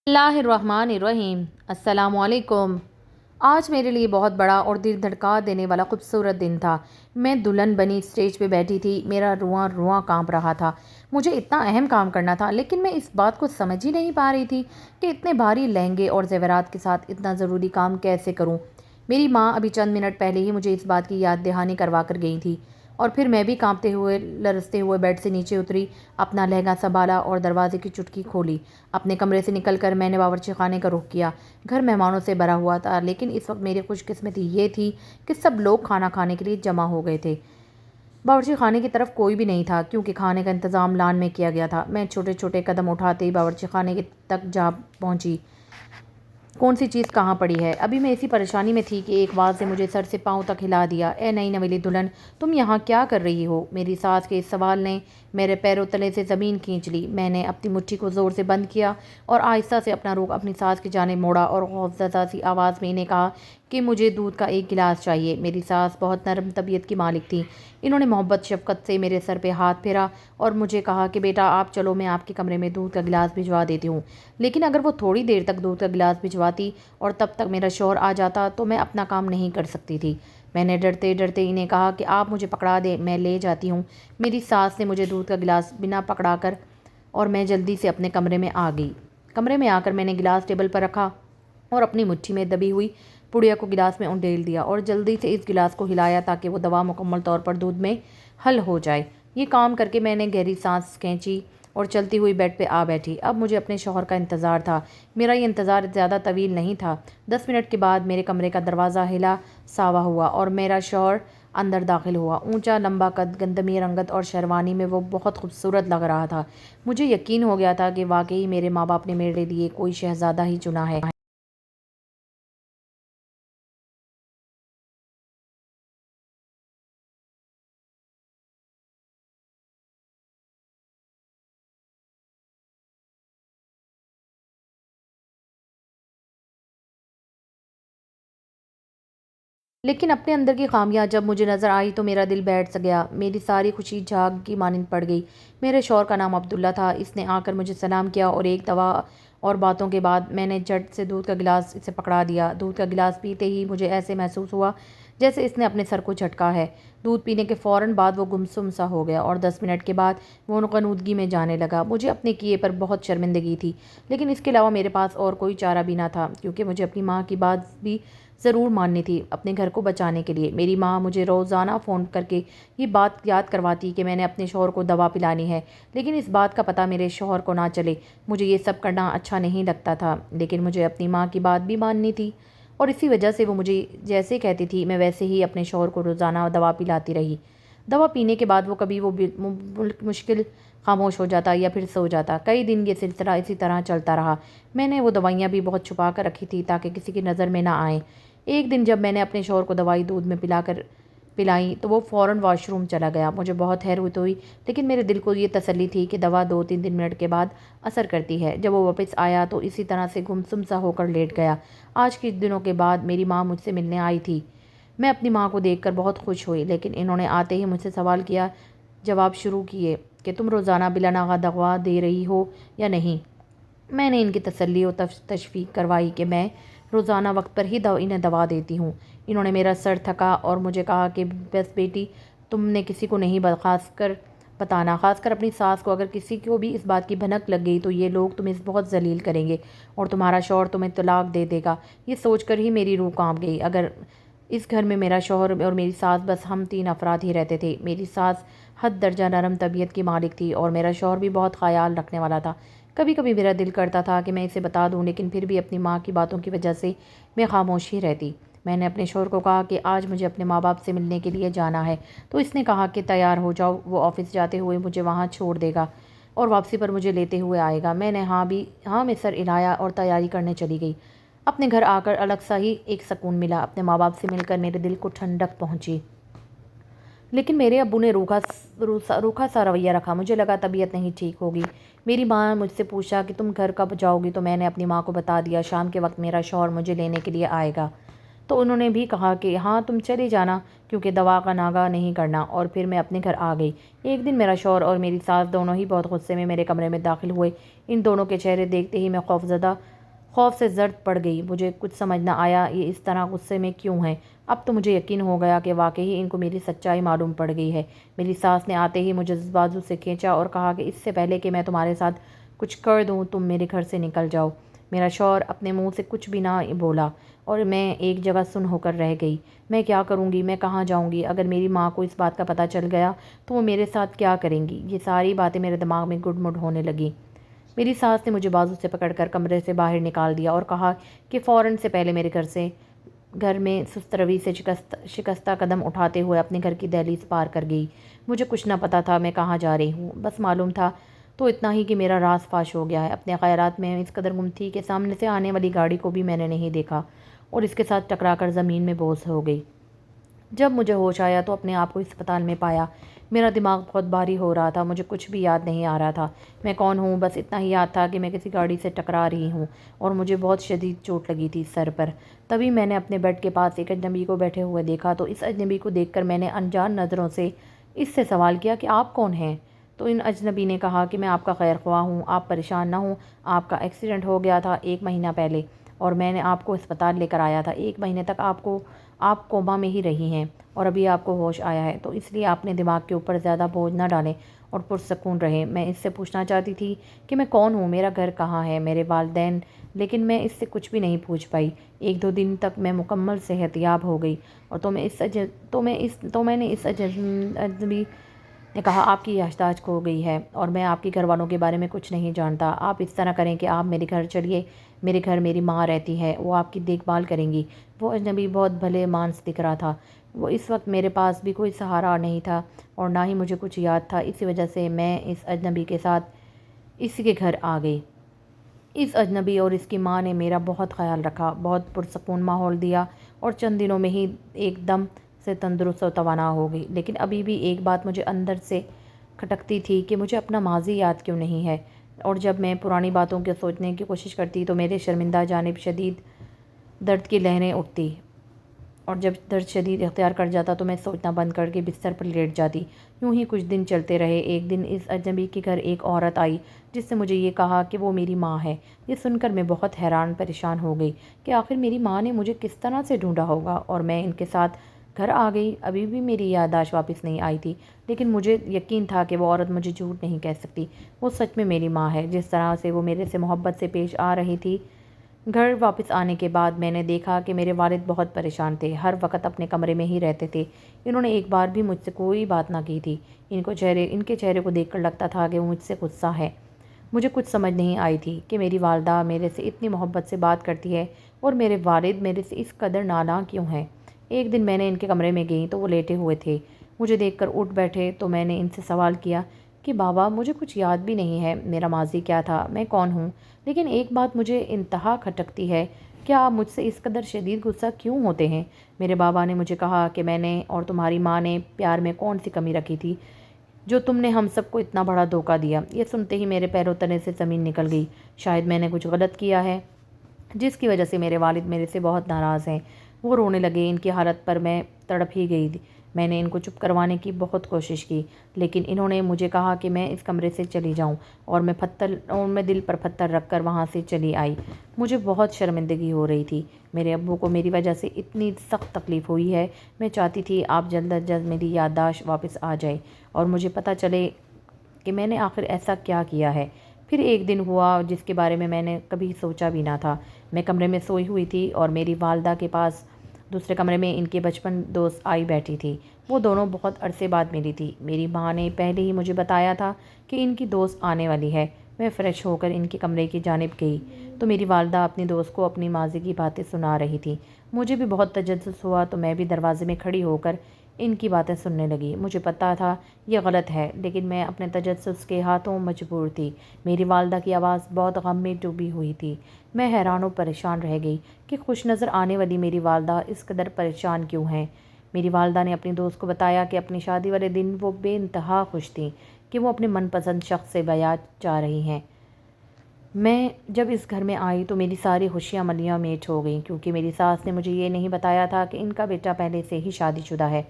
اللہ الرحمن الرحیم۔ السلام علیکم۔ آج میرے لیے بہت بڑا اور دل دھڑکا دینے والا خوبصورت دن تھا۔ میں دلہن بنی اسٹیج پہ بیٹھی تھی، میرا رواں رواں کانپ رہا تھا۔ مجھے اتنا اہم کام کرنا تھا، لیکن میں اس بات کو سمجھ ہی نہیں پا رہی تھی کہ اتنے بھاری لہنگے اور زیورات کے ساتھ اتنا ضروری کام کیسے کروں۔ میری ماں ابھی چند منٹ پہلے ہی مجھے اس بات کی یاد دہانی کروا کر گئی تھی، اور پھر میں بھی کانپتے ہوئے لرزتے ہوئے بیڈ سے نیچے اتری، اپنا لہنگا سنبھالا اور دروازے کی چٹکی کھولی۔ اپنے کمرے سے نکل کر میں نے باورچی خانے کا رخ کیا۔ گھر مہمانوں سے بھرا ہوا تھا، لیکن اس وقت میری خوش قسمتی یہ تھی کہ سب لوگ کھانا کھانے کے لیے جمع ہو گئے تھے۔ باورچی خانے کی طرف کوئی بھی نہیں تھا، کیونکہ کھانے کا انتظام لان میں کیا گیا تھا۔ میں چھوٹے چھوٹے قدم اٹھاتے ہی باورچی خانے تک جا پہنچی۔ کون سی چیز کہاں پڑی ہے؟ ابھی میں اسی پریشانی میں تھی کہ ایک آواز نے مجھے سر سے پاؤں تک ہلا دیا۔ اے نئی نویلی دلہن، تم یہاں کیا کر رہی ہو؟ میری ساس کے اس سوال نے میرے پیروں تلے سے زمین کھینچ لی۔ میں نے اپنی مٹھی کو زور سے بند کیا اور آہستہ سے اپنا رخ اپنی ساس کی جانب موڑا اور خوفزدہ سی آواز میں انہیں کہا کہ مجھے دودھ کا ایک گلاس چاہیے۔ میری ساس بہت نرم طبیعت کی مالک تھیں۔ انہوں نے محبت شفقت سے میرے سر پہ ہاتھ پھیرا اور مجھے کہا کہ بیٹا آپ چلو، میں آپ کے کمرے میں دودھ کا گلاس بھجوا دیتی ہوں۔ لیکن اگر وہ تھوڑی دیر تک دودھ کا گلاس بھجواتی اور تب تک میرا شوہر آ جاتا تو میں اپنا کام نہیں کر سکتی تھی۔ میں نے ڈرتے ڈرتے انہیں کہا کہ آپ مجھے پکڑا دیں، میں لے جاتی ہوں۔ میری ساس نے مجھے دودھ کا گلاس بنا پکڑا کر اور میں جلدی سے اپنے کمرے میں آ گئی۔ کمرے میں آ کر میں نے گلاس ٹیبل پر رکھا اور اپنی مٹھی میں دبی ہوئی پڑیا کو گلاس میں انڈیل دیا اور جلدی سے اس گلاس کو ہلایا تاکہ وہ دوا مکمل طور پر دودھ میں حل ہو جائے۔ یہ کام کر کے میں نے گہری سانس کھینچی اور چلتی ہوئی بیڈ پہ آ بیٹھی۔ اب مجھے اپنے شوہر کا انتظار تھا۔ میرا یہ انتظار زیادہ طویل نہیں تھا۔ 10 منٹ کے بعد میرے کمرے کا دروازہ ہلا ساوا ہوا اور میرا شوہر اندر داخل ہوا۔ اونچا، لمبا قد، گندمی رنگت اور شیروانی میں وہ بہت خوبصورت لگ رہا تھا۔ مجھے یقین ہو گیا تھا کہ واقعی میرے ماں باپ نے میرے لیے کوئی شہزادہ ہی چنا ہے۔ لیکن اپنے اندر کی خامیاں جب مجھے نظر آئی تو میرا دل بیٹھ سا گیا۔ میری ساری خوشی جھاگ کی مانند پڑ گئی۔ میرے شوہر کا نام عبداللہ تھا۔ اس نے آ کر مجھے سلام کیا اور ایک دوا اور باتوں کے بعد میں نے جھٹ سے دودھ کا گلاس اسے پکڑا دیا۔ دودھ کا گلاس پیتے ہی مجھے ایسے محسوس ہوا جیسے اس نے اپنے سر کو جھٹکا ہے۔ دودھ پینے کے فوراً بعد وہ گمسم سا ہو گیا اور 10 منٹ کے بعد وہ غنودگی میں جانے لگا۔ مجھے اپنے کیے پر بہت شرمندگی تھی، لیکن اس کے علاوہ میرے پاس اور کوئی چارہ بھی نہ تھا، کیونکہ مجھے اپنی ماں کی بات بھی ضرور ماننی تھی اپنے گھر کو بچانے کے لیے۔ میری ماں مجھے روزانہ فون کر کے یہ بات یاد کرواتی کہ میں نے اپنے شوہر کو دوا پلانی ہے، لیکن اس بات کا پتہ میرے شوہر کو نہ چلے۔ مجھے یہ سب کرنا اچھا نہیں لگتا تھا، لیکن مجھے اپنی ماں کی بات بھی ماننی تھی، اور اسی وجہ سے وہ مجھے جیسے کہتی تھی میں ویسے ہی اپنے شوہر کو روزانہ دوا پلاتی رہی۔ دوا پینے کے بعد وہ کبھی مشکل خاموش ہو جاتا یا پھر سو جاتا۔ کئی دن یہ سلسلہ اسی طرح چلتا رہا۔ میں نے وہ دوائیاں بھی بہت چھپا کر رکھی تھی تاکہ کسی کی نظر میں نہ آئیں۔ ایک دن جب میں نے اپنے شوہر کو دوائی دودھ میں پلائی تو وہ فوراً واش روم چلا گیا۔ مجھے بہت حیرت ہوئی، لیکن میرے دل کو یہ تسلی تھی کہ دوا 2-3 منٹ کے بعد اثر کرتی ہے۔ جب وہ واپس آیا تو اسی طرح سے گمسم سا ہو کر لیٹ گیا۔ آج کچھ دنوں کے بعد میری ماں مجھ سے ملنے آئی تھی۔ میں اپنی ماں کو دیکھ کر بہت خوش ہوئی، لیکن انہوں نے آتے ہی مجھ سے سوال کیا جواب شروع کیے کہ تم روزانہ بلا ناغہ دوا دے رہی ہو یا نہیں۔ میں نے ان کی تسلی و تشویق کروائی کہ میں روزانہ وقت پر ہی انہیں دوا دیتی ہوں۔ انہوں نے میرا سر تھکا اور مجھے کہا کہ بس بیٹی، تم نے کسی کو نہیں خاص کر بتانا، خاص کر اپنی ساس کو۔ اگر کسی کو بھی اس بات کی بھنک لگ گئی تو یہ لوگ تمہیں بہت ذلیل کریں گے اور تمہارا شوہر تمہیں طلاق دے دے گا۔ یہ سوچ کر ہی میری روح کانپ گئی۔ اگر اس گھر میں میرا شوہر اور میری ساس، بس ہم 3 افراد ہی رہتے تھے۔ میری ساس حد درجہ نرم طبیعت کی مالک تھی اور میرا شوہر بھی بہت خیال رکھنے والا تھا۔ کبھی کبھی میرا دل کرتا تھا کہ میں اسے بتا دوں، لیکن پھر بھی اپنی ماں کی باتوں کی وجہ سے میں خاموش ہی رہتی۔ میں نے اپنے شوہر کو کہا کہ آج مجھے اپنے ماں باپ سے ملنے کے لیے جانا ہے، تو اس نے کہا کہ تیار ہو جاؤ، وہ آفس جاتے ہوئے مجھے وہاں چھوڑ دے گا اور واپسی پر مجھے لیتے ہوئے آئے گا۔ میں نے ہاں میں سر ہلایا اور تیاری کرنے چلی گئی۔ اپنے گھر آ کر الگ سا ہی ایک سکون ملا۔ اپنے ماں باپ سے مل کر میرے دل کو ٹھنڈک پہنچی، لیکن میرے ابو نے روکھا سا رویہ رکھا۔ مجھے لگا طبیعت نہیں ٹھیک ہوگی۔ میری ماں نے مجھ سے پوچھا کہ تم گھر کب جاؤ گی، تو میں نے اپنی ماں کو بتا دیا شام کے وقت میرا شوہر مجھے لینے کے لیے آئے گا۔ تو انہوں نے بھی کہا کہ ہاں تم چلی جانا، کیونکہ دوا کا ناغہ نہیں کرنا، اور پھر میں اپنے گھر آ گئی۔ ایک دن میرا شوہر اور میری ساس دونوں ہی بہت غصے میں میرے کمرے میں داخل ہوئے۔ ان دونوں کے چہرے دیکھتے ہی میں خوف سے زرد پڑ گئی۔ مجھے کچھ سمجھ نہ آیا یہ اس طرح غصے میں کیوں ہیں۔ اب تو مجھے یقین ہو گیا کہ واقعی ان کو میری سچائی معلوم پڑ گئی ہے۔ میری ساس نے آتے ہی مجھے بازو سے کھینچا اور کہا کہ اس سے پہلے کہ میں تمہارے ساتھ کچھ کر دوں تم میرے گھر سے نکل جاؤ۔ میرا شوہر اپنے منہ سے کچھ بھی نہ بولا اور میں ایک جگہ سن ہو کر رہ گئی۔ میں کیا کروں گی؟ میں کہاں جاؤں گی؟ اگر میری ماں کو اس بات کا پتہ چل گیا تو وہ میرے ساتھ کیا کریں گی؟ یہ ساری باتیں میرے دماغ میں گڈ مڈ ہونے لگیں۔ میری ساس نے مجھے بازو سے پکڑ کر کمرے سے باہر نکال دیا اور کہا کہ فوراً سے پہلے میرے گھر میں سست روی سے شکستہ قدم اٹھاتے ہوئے اپنے گھر کی دہلیز پار کر گئی۔ مجھے کچھ نہ پتہ تھا میں کہاں جا رہی ہوں، بس معلوم تھا تو اتنا ہی کہ میرا راز فاش ہو گیا ہے۔ اپنے خیالات میں اس قدر گم تھی کہ سامنے سے آنے والی گاڑی کو بھی میں نے نہیں دیکھا اور اس کے ساتھ ٹکرا کر زمین میں بوس ہو گئی۔ جب مجھے ہوش آیا تو اپنے آپ کو ہسپتال میں پایا۔ میرا دماغ بہت بھاری ہو رہا تھا، مجھے کچھ بھی یاد نہیں آ رہا تھا۔ میں کون ہوں بس اتنا ہی یاد تھا کہ میں کسی گاڑی سے ٹکرا رہی ہوں اور مجھے بہت شدید چوٹ لگی تھی سر پر۔ تبھی میں نے اپنے بیڈ کے پاس ایک اجنبی کو بیٹھے ہوئے دیکھا، تو اس اجنبی کو دیکھ کر میں نے انجان نظروں سے اس سے سوال کیا کہ آپ کون ہیں؟ تو ان اجنبی نے کہا کہ میں آپ کا خیر خواہ ہوں، آپ پریشان نہ ہوں، آپ کا ایکسیڈنٹ ہو گیا تھا 1 مہینہ پہلے اور میں نے آپ کو ہسپتال لے کر آیا تھا۔ 1 مہینے تک آپ کوما میں ہی رہی ہیں اور ابھی آپ کو ہوش آیا ہے، تو اس لیے آپ نے دماغ کے اوپر زیادہ بوجھ نہ ڈالیں اور پرسکون رہیں۔ میں اس سے پوچھنا چاہتی تھی کہ میں کون ہوں، میرا گھر کہاں ہے، میرے والدین، لیکن میں اس سے کچھ بھی نہیں پوچھ پائی۔ 1-2 دن تک میں مکمل صحت یاب ہو گئی اور تو میں نے اس اجنبی نے کہا آپ کی یادداشت کھو گئی ہے اور میں آپ کے گھر والوں کے بارے میں کچھ نہیں جانتا۔ آپ اس طرح کریں کہ آپ میرے گھر چلیے، میرے گھر میری ماں رہتی ہے، وہ آپ کی دیکھ بھال کریں گی۔ وہ اجنبی بہت بھلے مانس دکھ رہا تھا۔ وہ اس وقت میرے پاس بھی کوئی سہارا نہیں تھا اور نہ ہی مجھے کچھ یاد تھا، اسی وجہ سے میں اس اجنبی کے ساتھ اسی کے گھر آ گئی۔ اس اجنبی اور اس کی ماں نے میرا بہت خیال رکھا، بہت پرسکون ماحول دیا اور چند دنوں میں ہی ایک دم سے تندرست و توانا ہو گئی۔ لیکن ابھی بھی ایک بات مجھے اندر سے کھٹکتی تھی کہ مجھے اپنا ماضی یاد کیوں نہیں ہے، اور جب میں پرانی باتوں کو سوچنے کی کوشش کرتی تو میرے شرمندہ جانب شدید درد کی لہریں اٹھتی، اور جب درد شدید اختیار کر جاتا تو میں سوچنا بند کر کے بستر پر لیٹ جاتی۔ یوں ہی کچھ دن چلتے رہے۔ ایک دن اس اجنبی کے گھر ایک عورت آئی جس سے مجھے یہ کہا کہ وہ میری ماں ہے۔ یہ سن کر میں بہت حیران پریشان ہو گئی کہ آخر میری ماں نے مجھے کس طرح سے ڈھونڈا ہوگا، اور میں ان کے ساتھ گھر آ گئی۔ ابھی بھی میری یادداشت واپس نہیں آئی تھی، لیکن مجھے یقین تھا کہ وہ عورت مجھے جھوٹ نہیں کہہ سکتی، وہ سچ میں میری ماں ہے۔ جس طرح سے وہ میرے سے محبت سے پیش آ رہی تھی۔ گھر واپس آنے کے بعد میں نے دیکھا کہ میرے والد بہت پریشان تھے، ہر وقت اپنے کمرے میں ہی رہتے تھے۔ انہوں نے ایک بار بھی مجھ سے کوئی بات نہ کی تھی۔ ان کے چہرے کو دیکھ کر لگتا تھا کہ وہ مجھ سے غصہ ہے۔ مجھے کچھ سمجھ نہیں آئی تھی کہ میری والدہ میرے سے اتنی محبت سے بات کرتی ہے اور میرے والد میرے سے اس قدر نالاں کیوں ہیں۔ ایک دن میں نے ان کے کمرے میں گئی تو وہ لیٹے ہوئے تھے۔ مجھے دیکھ کر اٹھ بیٹھے تو میں نے ان سے سوال کیا کہ بابا مجھے کچھ یاد بھی نہیں ہے، میرا ماضی کیا تھا، میں کون ہوں، لیکن ایک بات مجھے انتہا کھٹکتی ہے، کیا آپ مجھ سے اس قدر شدید غصہ کیوں ہوتے ہیں؟ میرے بابا نے مجھے کہا کہ میں نے اور تمہاری ماں نے پیار میں کون سی کمی رکھی تھی جو تم نے ہم سب کو اتنا بڑا دھوکہ دیا۔ یہ سنتے ہی میرے پیروں تلے سے زمین نکل گئی۔ شاید میں نے کچھ غلط کیا ہے جس کی وجہ سے میرے والد میرے سے بہت ناراض ہیں۔ وہ رونے لگے۔ ان کی حالت پر میں تڑپ ہی گئی۔ میں نے ان کو چپ کروانے کی بہت کوشش کی، لیکن انہوں نے مجھے کہا کہ میں اس کمرے سے چلی جاؤں، اور میں دل پر پتھر رکھ کر وہاں سے چلی آئی۔ مجھے بہت شرمندگی ہو رہی تھی۔ میرے ابو کو میری وجہ سے اتنی سخت تکلیف ہوئی ہے۔ میں چاہتی تھی آپ جلد از جلد میری یادداشت واپس آ جائے اور مجھے پتہ چلے کہ میں نے آخر ایسا کیا کیا ہے۔ پھر ایک دن ہوا جس کے بارے میں نے کبھی سوچا بھی نہ تھا۔ میں کمرے میں سوئی ہوئی تھی اور میری والدہ کے پاس دوسرے کمرے میں ان کے بچپن دوست آئی بیٹھی تھی۔ وہ دونوں بہت عرصے بعد ملی تھی۔ میری ماں نے پہلے ہی مجھے بتایا تھا کہ ان کی دوست آنے والی ہے۔ میں فریش ہو کر ان کے کمرے کی جانب گئی تو میری والدہ اپنی دوست کو اپنی ماضی کی باتیں سنا رہی تھی۔ مجھے بھی بہت تجسس ہوا تو میں بھی دروازے میں کھڑی ہو کر ان کی باتیں سننے لگی۔ مجھے پتہ تھا یہ غلط ہے، لیکن میں اپنے تجسس کے ہاتھوں مجبور تھی۔ میری والدہ کی آواز بہت غم میں ڈوبی ہوئی تھی۔ میں حیران و پریشان رہ گئی کہ خوش نظر آنے والی میری والدہ اس قدر پریشان کیوں ہیں۔ میری والدہ نے اپنی دوست کو بتایا کہ اپنی شادی والے دن وہ بے انتہا خوش تھیں کہ وہ اپنے من پسند شخص سے بیعت جا رہی ہیں۔ میں جب اس گھر میں آئی تو میری ساری خوشیاں ملیاں میٹ ہو گئیں، کیونکہ میری ساس نے مجھے یہ نہیں بتایا تھا کہ ان کا بیٹا پہلے سے ہی شادی شدہ ہے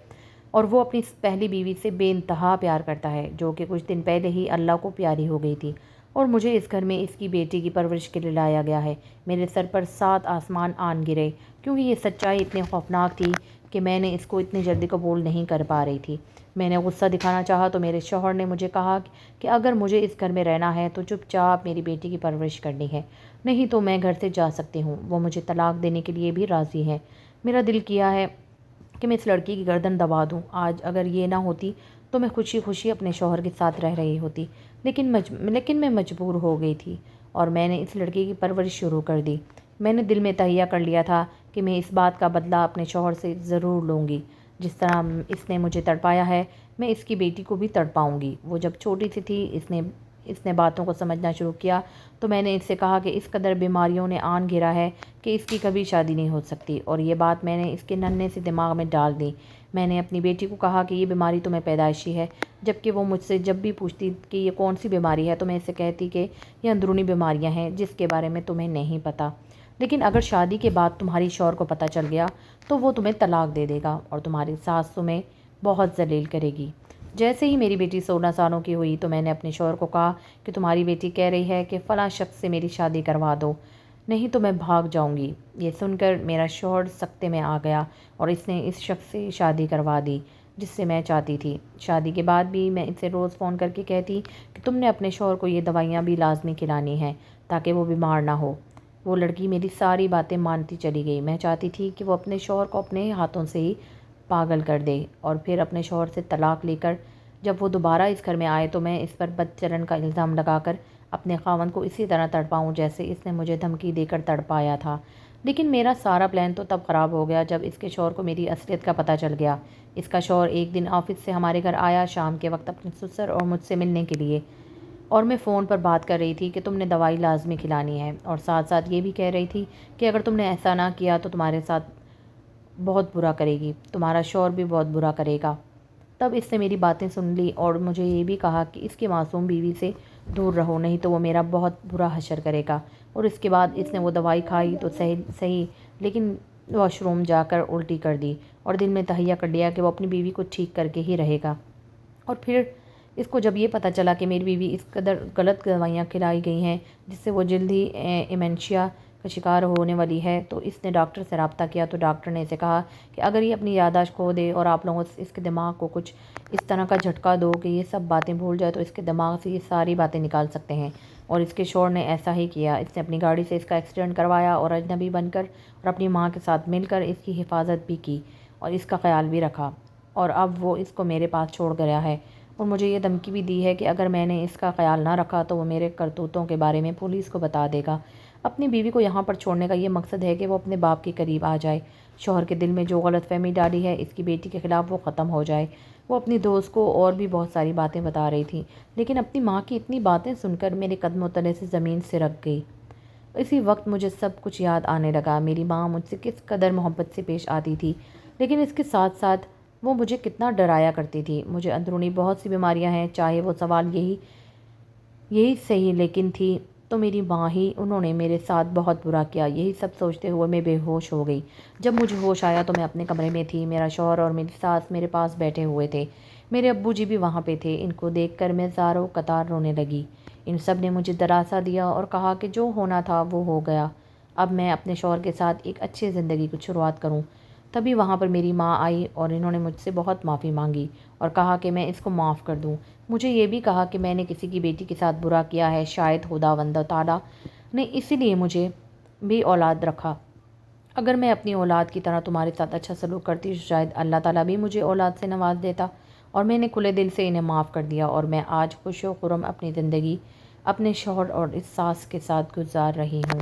اور وہ اپنی پہلی بیوی سے بے انتہا پیار کرتا ہے، جو کہ کچھ دن پہلے ہی اللہ کو پیاری ہو گئی تھی، اور مجھے اس گھر میں اس کی بیٹی کی پرورش کے لیے لایا گیا ہے۔ میرے سر پر 7 آسمان آن گرے، کیونکہ یہ سچائی اتنی خوفناک تھی کہ میں نے اس کو اتنی جلدی قبول نہیں کر پا رہی تھی۔ میں نے غصہ دکھانا چاہا تو میرے شوہر نے مجھے کہا کہ اگر مجھے اس گھر میں رہنا ہے تو چپ چاپ میری بیٹی کی پرورش کرنی ہے، نہیں تو میں گھر سے جا سکتی ہوں۔ وہ مجھے طلاق دینے کے لیے بھی راضی ہے۔ میرا دل کیا ہے کہ میں اس لڑکی کی گردن دبا دوں۔ آج اگر یہ نہ ہوتی تو میں خوشی خوشی اپنے شوہر کے ساتھ رہ رہی ہوتی، لیکن میں مجبور ہو گئی تھی اور میں نے اس لڑکی کی پرورش شروع کر دی۔ میں نے دل میں تہیہ کر لیا تھا کہ میں اس بات کا بدلہ اپنے شوہر سے ضرور لوں گی۔ جس طرح اس نے مجھے تڑپایا ہے میں اس کی بیٹی کو بھی تڑپاؤں گی۔ وہ جب چھوٹی سی تھی اس نے باتوں کو سمجھنا شروع کیا تو میں نے اس سے کہا کہ اس قدر بیماریوں نے آن گھیرا ہے کہ اس کی کبھی شادی نہیں ہو سکتی، اور یہ بات میں نے اس کے ننھے سے دماغ میں ڈال دی۔ میں نے اپنی بیٹی کو کہا کہ یہ بیماری تمہیں پیدائشی ہے، جبکہ وہ مجھ سے جب بھی پوچھتی کہ یہ کون سی بیماری ہے تو میں اسے کہتی کہ یہ اندرونی بیماریاں ہیں جس کے بارے میں تمہیں نہیں پتہ، لیکن اگر شادی کے بعد تمہاری شوہر کو پتہ چل گیا تو وہ تمہیں طلاق دے دے گا اور تمہاری ساس تمہیں بہت ذلیل کرے گی۔ جیسے ہی میری بیٹی 16 سالوں کی ہوئی تو میں نے اپنے شوہر کو کہا کہ تمہاری بیٹی کہہ رہی ہے کہ فلاں شخص سے میری شادی کروا دو، نہیں تو میں بھاگ جاؤں گی۔ یہ سن کر میرا شوہر سکتے میں آ گیا اور اس نے اس شخص سے شادی کروا دی جس سے میں چاہتی تھی۔ شادی کے بعد بھی میں اسے روز فون کر کے کہتی کہ تم نے اپنے شوہر کو یہ دوائیاں بھی لازمی کھلانی ہیں تاکہ وہ بیمار نہ ہو۔ وہ لڑکی میری ساری باتیں مانتی چلی گئی۔ میں چاہتی تھی کہ وہ اپنے شوہر کو اپنے ہاتھوں سے ہی پاگل کر دے اور پھر اپنے شوہر سے طلاق لے کر جب وہ دوبارہ اس گھر میں آئے تو میں اس پر بد چلن کا الزام لگا کر اپنے خاوند کو اسی طرح تڑپاؤں جیسے اس نے مجھے دھمکی دے کر تڑپایا تھا۔ لیکن میرا سارا پلان تو تب خراب ہو گیا جب اس کے شوہر کو میری اصلیت کا پتہ چل گیا۔ اس کا شوہر ایک دن آفس سے ہمارے گھر آیا شام کے وقت اپنے سسر اور مجھ سے ملنے کے لیے، اور میں فون پر بات کر رہی تھی کہ تم نے دوائی لازمی کھلانی ہے، اور ساتھ ساتھ یہ بھی کہہ رہی تھی کہ اگر تم نے ایسا نہ کیا تو تمہارے ساتھ بہت برا کرے گی، تمہارا شوہر بھی بہت برا کرے گا۔ تب اس نے میری باتیں سن لی اور مجھے یہ بھی کہا کہ اس کی معصوم بیوی سے دور رہو، نہیں تو وہ میرا بہت برا حشر کرے گا۔ اور اس کے بعد اس نے وہ دوائی کھائی تو صحیح لیکن واش روم جا کر الٹی کر دی اور دل میں تہیہ کر لیا کہ وہ اپنی بیوی کو ٹھیک کر کے ہی رہے گا۔ اور پھر اس کو جب یہ پتہ چلا کہ میری بیوی اس قدر غلط دوائیاں کھلائی گئی ہیں جس سے وہ جلد ہی ایمنشیا کا شکار ہونے والی ہے، تو اس نے ڈاکٹر سے رابطہ کیا تو ڈاکٹر نے اسے کہا کہ اگر یہ اپنی یادداشت کھو دے اور آپ لوگوں اس کے دماغ کو کچھ اس طرح کا جھٹکا دو کہ یہ سب باتیں بھول جائے تو اس کے دماغ سے یہ ساری باتیں نکال سکتے ہیں۔ اور اس کے شوہر نے ایسا ہی کیا۔ اس نے اپنی گاڑی سے اس کا ایکسیڈنٹ کروایا اور اجنبی بن کر اور اپنی ماں کے ساتھ مل کر اس کی حفاظت بھی کی اور اس کا خیال بھی رکھا، اور اب وہ اس کو میرے پاس چھوڑ گیا ہے اور مجھے یہ دھمکی بھی دی ہے کہ اگر میں نے اس کا خیال نہ رکھا تو وہ میرے کرتوتوں کے بارے میں پولیس کو بتا دے گا۔ اپنی بیوی کو یہاں پر چھوڑنے کا یہ مقصد ہے کہ وہ اپنے باپ کے قریب آ جائے۔ شوہر کے دل میں جو غلط فہمی ڈالی ہے اس کی بیٹی کے خلاف وہ ختم ہو جائے۔ وہ اپنی دوست کو اور بھی بہت ساری باتیں بتا رہی تھی، لیکن اپنی ماں کی اتنی باتیں سن کر میرے قدموں تلے سے زمین سرک گئی۔ اسی وقت مجھے سب کچھ یاد آنے لگا، میری ماں مجھ سے کس قدر محبت سے پیش آتی تھی، لیکن اس کے ساتھ ساتھ وہ مجھے کتنا ڈرایا کرتی تھی۔ مجھے اندرونی بہت سی بیماریاں ہیں، چاہے وہ سوال یہی صحیح لیکن تھی تو میری ماں ہی، انہوں نے میرے ساتھ بہت برا کیا۔ یہی سب سوچتے ہوئے میں بے ہوش ہو گئی۔ جب مجھے ہوش آیا تو میں اپنے کمرے میں تھی، میرا شوہر اور میری ساس میرے پاس بیٹھے ہوئے تھے، میرے ابو جی بھی وہاں پہ تھے۔ ان کو دیکھ کر میں زاروں قطار رونے لگی۔ ان سب نے مجھے دلاسا دیا اور کہا کہ جو ہونا تھا وہ ہو گیا، اب میں اپنے شوہر کے ساتھ ایک اچھی زندگی کی شروعات کروں۔ تبھی وہاں پر میری ماں آئی اور انہوں نے مجھ سے بہت معافی مانگی اور کہا کہ میں اس کو معاف کر دوں۔ مجھے یہ بھی کہا کہ میں نے کسی کی بیٹی کے ساتھ برا کیا ہے، شاید خداوند تعالیٰ نے اسی لیے مجھے بھی اولاد رکھا۔ اگر میں اپنی اولاد کی طرح تمہارے ساتھ اچھا سلوک کرتی تو شاید اللہ تعالیٰ بھی مجھے اولاد سے نواز دیتا۔ اور میں نے کھلے دل سے انہیں معاف کر دیا اور میں آج خوش و خرم اپنی زندگی اپنے شوہر اور اس ساس کے ساتھ گزار رہی ہوں۔